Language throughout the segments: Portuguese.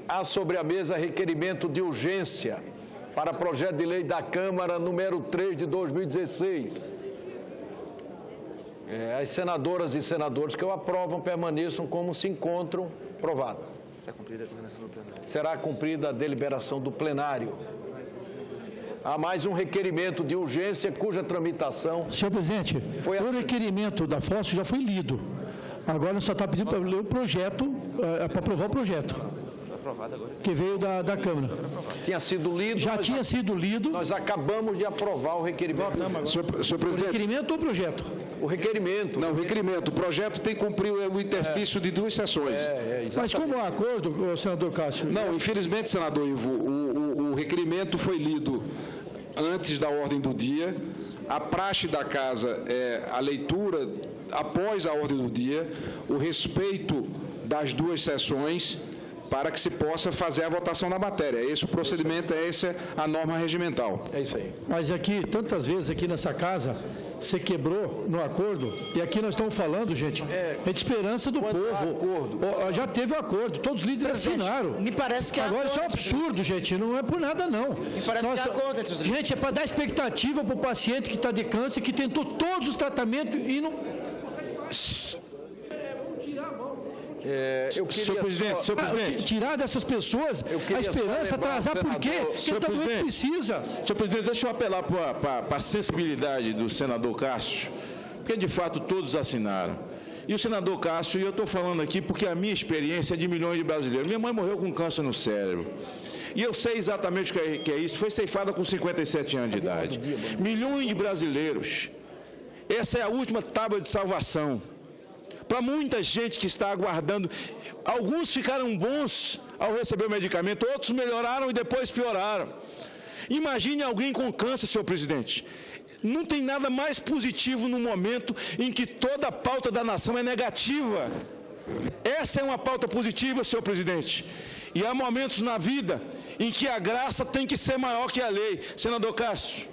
Há sobre a mesa requerimento de urgência para projeto de lei da Câmara número 3 de 2016. As senadoras e senadores que o aprovam permaneçam como se encontram. Aprovado. Será cumprida a deliberação do plenário. Há mais um requerimento de urgência cuja tramitação... Senhor presidente, o requerimento da FOSS já foi lido. Agora só está pedindo para ler o projeto, para aprovar o projeto. Que veio da Câmara. Tinha sido lido. Já tinha sido lido. Nós acabamos de aprovar o requerimento. Senhor presidente. O requerimento ou o projeto? O requerimento. Não, o requerimento. O projeto tem que cumprir o interstício de 2 sessões. Mas como há acordo, senador Cássio? Não, infelizmente, senador Ivo, o requerimento foi lido antes da ordem do dia. A praxe da Casa é a leitura após a ordem do dia, o respeito das 2 sessões, para que se possa fazer a votação da matéria. Esse o procedimento, essa é a norma regimental. É isso aí. Mas aqui, tantas vezes aqui nessa casa, você quebrou no acordo, e aqui nós estamos falando, gente, é de esperança do povo. Acordo. Já teve o acordo, todos os líderes assinaram. Me parece que é agora acordo. isso é um absurdo, gente, não é por nada, não. Me parece que é acordo entre os líderes. Gente, é para dar expectativa para o paciente que está de câncer, que tentou todos os tratamentos e não... Senhor presidente, tirar dessas pessoas a esperança, atrasar por quê? Porque ele também precisa. Senhor presidente, deixa eu apelar para a sensibilidade do senador Cássio, porque de fato todos assinaram. E o senador Cássio, e eu estou falando aqui porque a minha experiência é de milhões de brasileiros. Minha mãe morreu com câncer no cérebro. E eu sei exatamente o que é isso. Foi ceifada com 57 anos de idade. Milhões de brasileiros. Essa é a última tábua de salvação. Para muita gente que está aguardando, alguns ficaram bons ao receber o medicamento, outros melhoraram e depois pioraram. Imagine alguém com câncer, senhor presidente. Não tem nada mais positivo no momento em que toda a pauta da nação é negativa. Essa é uma pauta positiva, senhor presidente. E há momentos na vida em que a graça tem que ser maior que a lei. Senador Cássio,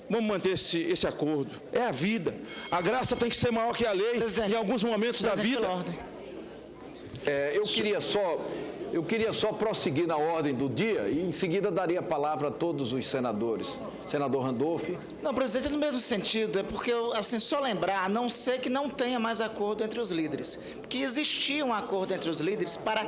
vamos manter esse acordo. É a vida. A graça tem que ser maior que a lei em alguns momentos da vida. Eu queria só prosseguir na ordem do dia e em seguida daria a palavra a todos os senadores. Senador Randolph. Não, presidente, no mesmo sentido, é porque, assim, só lembrar, a não ser que não tenha mais acordo entre os líderes. Porque existia um acordo entre os líderes para...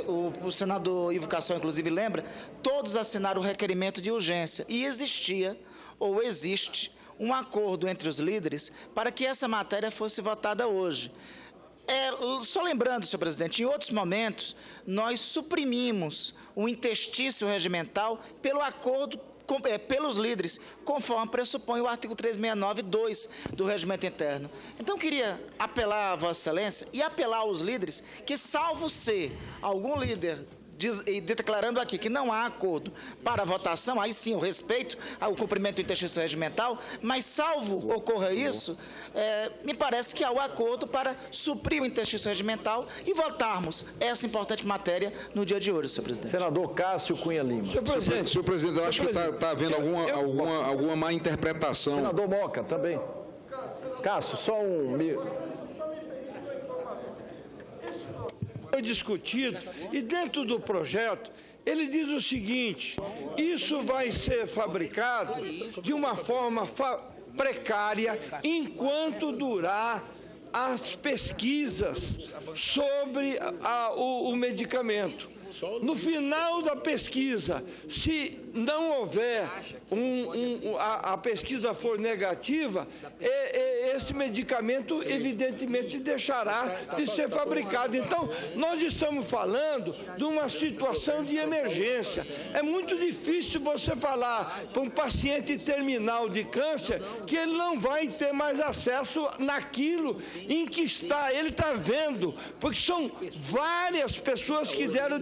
o senador Ivo Cassol, inclusive, lembra, todos assinaram o requerimento de urgência. E existia, ou existe, um acordo entre os líderes para que essa matéria fosse votada hoje. Só lembrando, senhor presidente, em outros momentos, nós suprimimos o interstício regimental pelo acordo pelos líderes, conforme pressupõe o artigo 369(2) do Regimento Interno. Então, queria apelar a Vossa Excelência e apelar aos líderes que, salvo ser algum líder declarando aqui que não há acordo para a votação, aí sim eu respeito ao cumprimento do interstício regimental, mas salvo ocorra isso, me parece que há o acordo para suprir o interstício regimental e votarmos essa importante matéria no dia de hoje, senhor presidente. Senador Cássio Cunha Lima. Senhor presidente, eu acho que está havendo alguma má interpretação. Senador Moca, também. Cássio, só um... Foi discutido e dentro do projeto ele diz o seguinte: isso vai ser fabricado de uma forma precária enquanto durar as pesquisas sobre o medicamento. No final da pesquisa, se não houver a pesquisa for negativa, esse medicamento evidentemente deixará de ser fabricado. Então, nós estamos falando de uma situação de emergência. É muito difícil você falar para um paciente terminal de câncer que ele não vai ter mais acesso naquilo em que ele está vendo, porque são várias pessoas que deram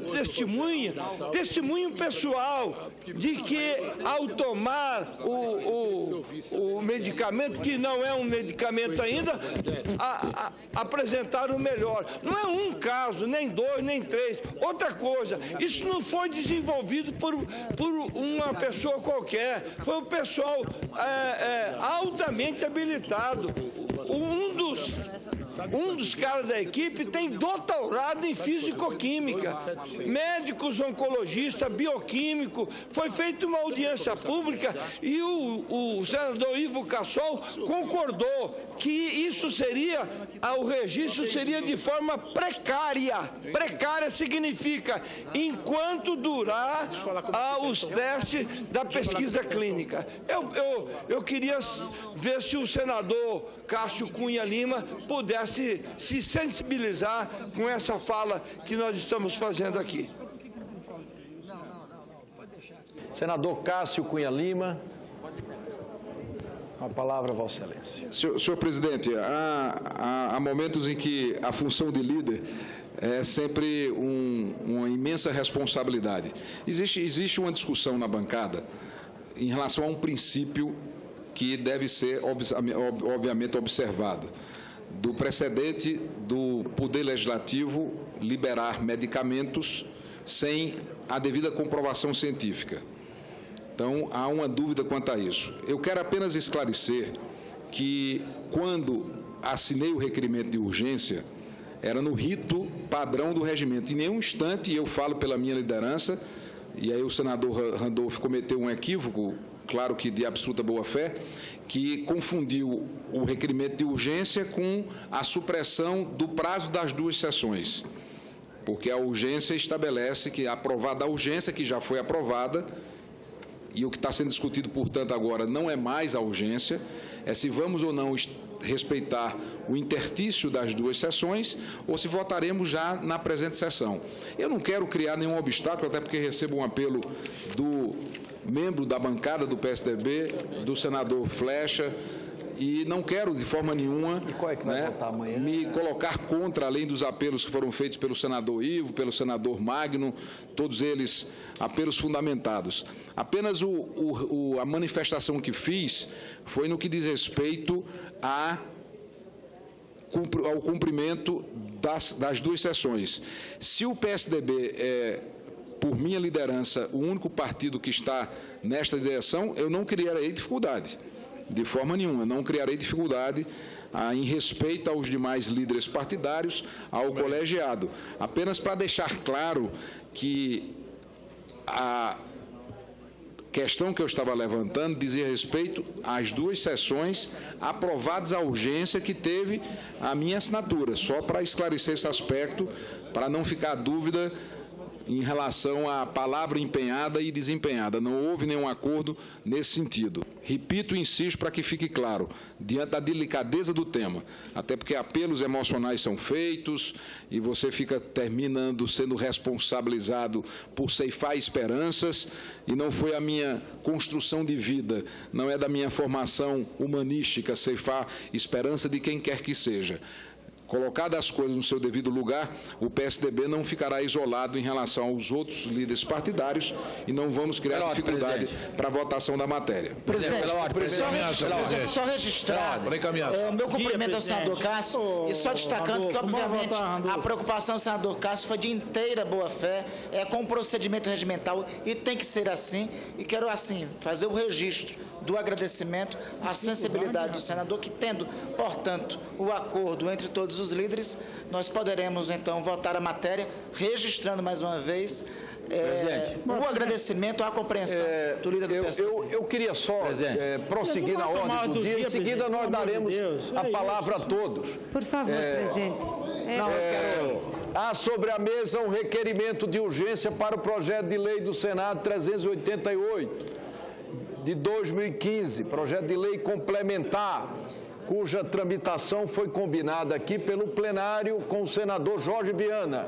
testemunho pessoal de que ao tomar o medicamento, que não é um medicamento ainda, apresentaram o melhor. Não é um caso, nem 2, nem 3. Outra coisa, isso não foi desenvolvido por uma pessoa qualquer, foi um pessoal altamente habilitado. Um dos Um dos caras da equipe tem doutorado em físico-química, médicos, oncologista, bioquímico. Foi feita uma audiência pública e o senador Ivo Cassol concordou que isso seria, o registro seria de forma precária. Precária significa enquanto durar os testes da pesquisa clínica. Eu queria ver se o senador Cássio Cunha Lima pudesse se sensibilizar com essa fala que nós estamos fazendo aqui. Senador Cássio Cunha Lima. A palavra, Vossa Excelência. Senhor presidente, há momentos em que a função de líder é sempre uma imensa responsabilidade. Existe uma discussão na bancada em relação a um princípio que deve ser, obviamente, observado, do precedente do Poder Legislativo liberar medicamentos sem a devida comprovação científica. Então, há uma dúvida quanto a isso. Eu quero apenas esclarecer que, quando assinei o requerimento de urgência, era no rito padrão do regimento. Em nenhum instante, eu falo pela minha liderança, e aí o senador Randolph cometeu um equívoco, claro que de absoluta boa-fé, que confundiu o requerimento de urgência com a supressão do prazo das 2 sessões. Porque a urgência estabelece que, aprovada a urgência, que já foi aprovada, e o que está sendo discutido, portanto, agora não é mais a urgência, é se vamos ou não respeitar o interstício das 2 sessões ou se votaremos já na presente sessão. Eu não quero criar nenhum obstáculo, até porque recebo um apelo do membro da bancada do PSDB, do senador Flecha, e não quero, de forma nenhuma, me colocar contra, além dos apelos que foram feitos pelo senador Ivo, pelo senador Magno, todos eles apelos fundamentados. Apenas a manifestação que fiz foi no que diz respeito ao cumprimento das 2 sessões. Se o PSDB é, por minha liderança, o único partido que está nesta direção, eu não criarei dificuldade. De forma nenhuma, não criarei dificuldade em respeito aos demais líderes partidários, ao colegiado. Apenas para deixar claro que a questão que eu estava levantando dizia respeito às 2 sessões aprovadas à urgência que teve a minha assinatura, só para esclarecer esse aspecto, para não ficar dúvida em relação à palavra empenhada e desempenhada. Não houve nenhum acordo nesse sentido. Repito e insisto para que fique claro, diante da delicadeza do tema, até porque apelos emocionais são feitos e você fica terminando sendo responsabilizado por ceifar esperanças, e não foi a minha construção de vida, não é da minha formação humanística ceifar esperança de quem quer que seja. Colocadas as coisas no seu devido lugar, o PSDB não ficará isolado em relação aos outros líderes partidários e não vamos criar dificuldade para a votação da matéria. Presidente, só registrar o meu cumprimento ao senador Cássio e só destacando que, obviamente, a preocupação do senador Cássio foi de inteira boa-fé, com o procedimento regimental e tem que ser assim. E quero, assim, fazer o registro do agradecimento à sensibilidade do senador, que tendo, portanto, o acordo entre todos os líderes, nós poderemos, então, votar a matéria, registrando mais uma vez o agradecimento à compreensão do líder do PSDB. Eu queria só prosseguir na ordem do dia, em seguida nós daremos a palavra a todos. Por favor, presidente. Há sobre a mesa um requerimento de urgência para o projeto de lei do Senado 388, de 2015, projeto de lei complementar, cuja tramitação foi combinada aqui pelo plenário com o senador Jorge Viana,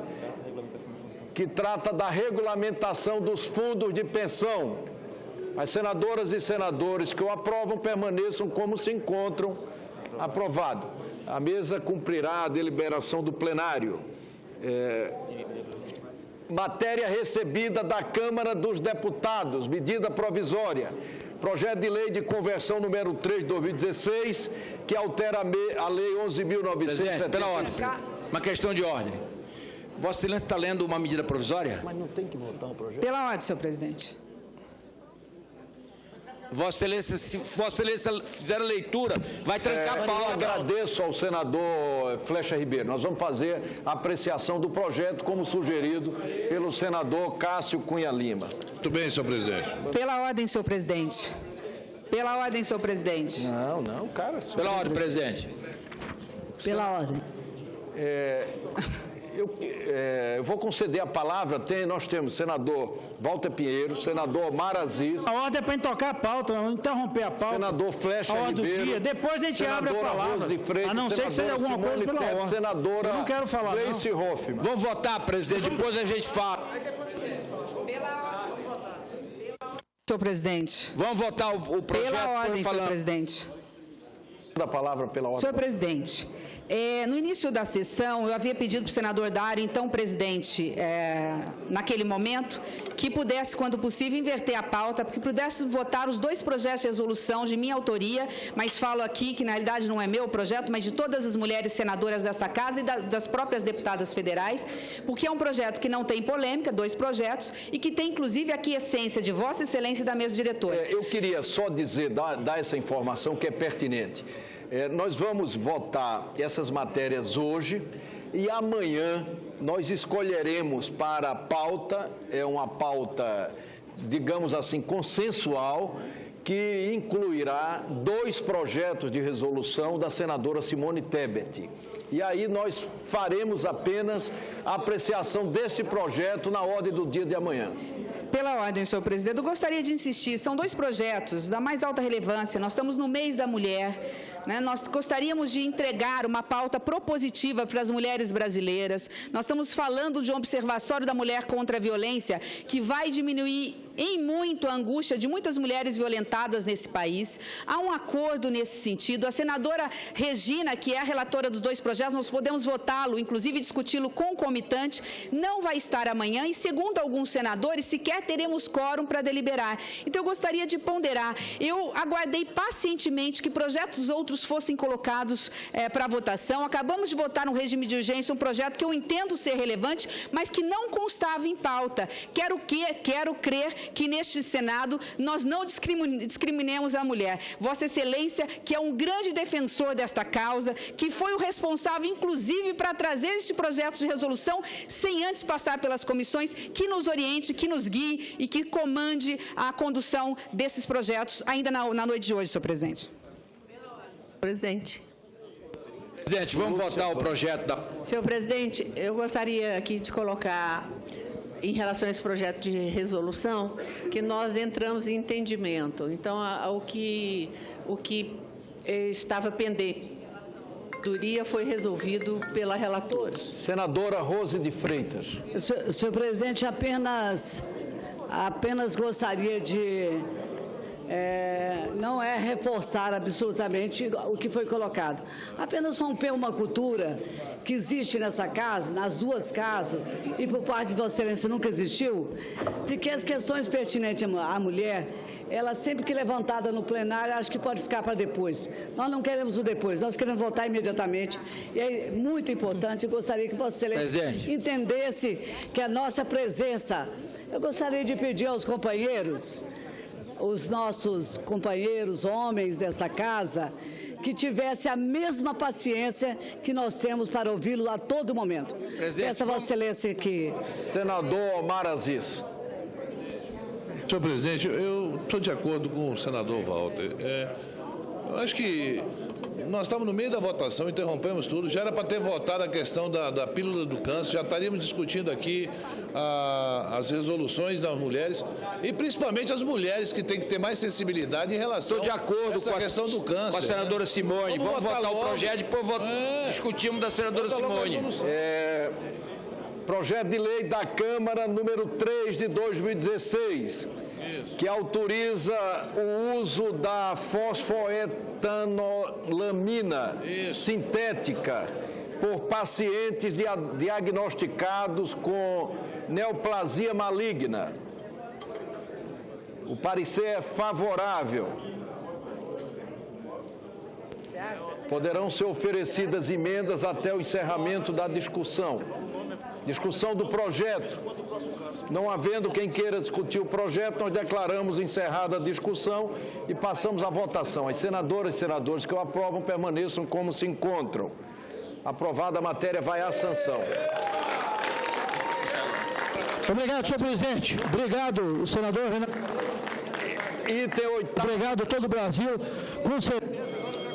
que trata da regulamentação dos fundos de pensão. As senadoras e senadores que o aprovam permaneçam como se encontram. Aprovado. A mesa cumprirá a deliberação do plenário. Matéria recebida da Câmara dos Deputados, medida provisória. Projeto de lei de conversão número 3 de 2016, que altera a lei 11.970. Pela ordem. Uma questão de ordem. Vossa Excelência está lendo uma medida provisória? Mas não tem que votar o projeto? Pela ordem, senhor presidente. Vossa Excelência, se Vossa Excelência fizer a leitura, vai trancar a Eu pauta. agradeço ao senador Flecha Ribeiro. Nós vamos fazer a apreciação do projeto, como sugerido pelo senador Cássio Cunha Lima. Muito bem, senhor presidente. Pela ordem, senhor presidente. Pela ordem, senhor presidente. Não, cara. Pela ordem, presidente. Pela ordem. Eu vou conceder a palavra, nós temos senador Walter Pinheiro, senador Omar Aziz, A ordem é para tocar a pauta, não interromper a pauta. senador Flecha A ordem do Ribeiro, dia. Depois a gente abre a senadora palavra. Rose de Freitas, A não ser que seja senadora alguma coisa Simone pela Tebet, ordem. senadora Eu não quero falar, não. Gleice Hoffmann. Vamos votar, presidente, depois a gente fala. Senhor presidente. Vamos votar o projeto. Pela ordem, senhor falando. presidente. Da palavra pela ordem. Senhor presidente, no início da sessão, eu havia pedido para o senador Dário, então presidente, naquele momento, que pudesse, quando possível, inverter a pauta, porque pudesse votar os 2 projetos de resolução de minha autoria, mas falo aqui que, na realidade, não é meu projeto, mas de todas as mulheres senadoras desta casa e das próprias deputadas federais, porque é um projeto que não tem polêmica, 2 projetos, e que tem, inclusive, a aquiescência de Vossa Excelência e da mesa diretora. Eu queria só dizer, dar essa informação que é pertinente. Nós vamos votar essas matérias hoje e amanhã nós escolheremos para a pauta, é uma pauta, digamos assim, consensual, que incluirá 2 projetos de resolução da senadora Simone Tebet. E aí nós faremos apenas a apreciação desse projeto na ordem do dia de amanhã. Pela ordem, senhor presidente, eu gostaria de insistir, são 2 projetos da mais alta relevância, nós estamos no mês da mulher, né? Nós gostaríamos de entregar uma pauta propositiva para as mulheres brasileiras, nós estamos falando de um observatório da mulher contra a violência que vai diminuir em muito a angústia de muitas mulheres violentadas nesse país. Há um acordo nesse sentido. A senadora Regina, que é a relatora dos 2 projetos, nós podemos votá-lo, inclusive discuti-lo concomitante, não vai estar amanhã e, segundo alguns senadores, sequer teremos quórum para deliberar. Então, eu gostaria de ponderar. Eu aguardei pacientemente que projetos outros fossem colocados para votação. Acabamos de votar no regime de urgência um projeto que eu entendo ser relevante, mas que não constava em pauta. Quero crer que neste Senado nós não discriminemos a mulher. Vossa Excelência, que é um grande defensor desta causa, que foi o responsável, inclusive, para trazer este projeto de resolução sem antes passar pelas comissões, que nos oriente, que nos guie e que comande a condução desses projetos ainda na noite de hoje, senhor presidente. Presidente. Presidente, vamos votar o projeto da... Senhor presidente, eu gostaria aqui de colocar, em relação a esse projeto de resolução, que nós entramos em entendimento. Então, o que estava pendente foi resolvido pela relatora. Senadora Rose de Freitas. Senhor presidente, apenas gostaria de não reforçar absolutamente o que foi colocado. Apenas romper uma cultura que existe nessa casa, nas 2 casas, e por parte de Vossa Excelência nunca existiu, de que as questões pertinentes à mulher, ela sempre que levantada no plenário, acho que pode ficar para depois. Nós não queremos o depois, nós queremos votar imediatamente. E é muito importante, eu gostaria que Vossa Excelência entendesse que a nossa presença... Eu gostaria de pedir aos companheiros, os nossos companheiros homens desta casa, que tivesse a mesma paciência que nós temos para ouvi-lo a todo momento. Peço a Vossa Excelência que... Senador Omar Aziz. Senhor presidente, eu estou de acordo com o senador Walter. Eu acho que nós estamos no meio da votação, interrompemos tudo. Já era para ter votado a questão da pílula do câncer, já estaríamos discutindo aqui as resoluções das mulheres, e principalmente as mulheres que têm que ter mais sensibilidade em relação Estou de acordo a essa questão do câncer. Com a senadora Simone. Vamos votar o projeto e depois discutimos da senadora Simone. Projeto de lei da Câmara número 3 de 2016, que autoriza o uso da fosfoetanolamina sintética por pacientes diagnosticados com neoplasia maligna. O parecer é favorável. Poderão ser oferecidas emendas até o encerramento da discussão. Discussão do projeto. Não havendo quem queira discutir o projeto, nós declaramos encerrada a discussão e passamos à votação. As senadoras e senadores que o aprovam permaneçam como se encontram. Aprovada a matéria, vai à sanção. Obrigado, senhor presidente. Obrigado, senador Renato. Item 8. Obrigado a todo o Brasil. Com certeza.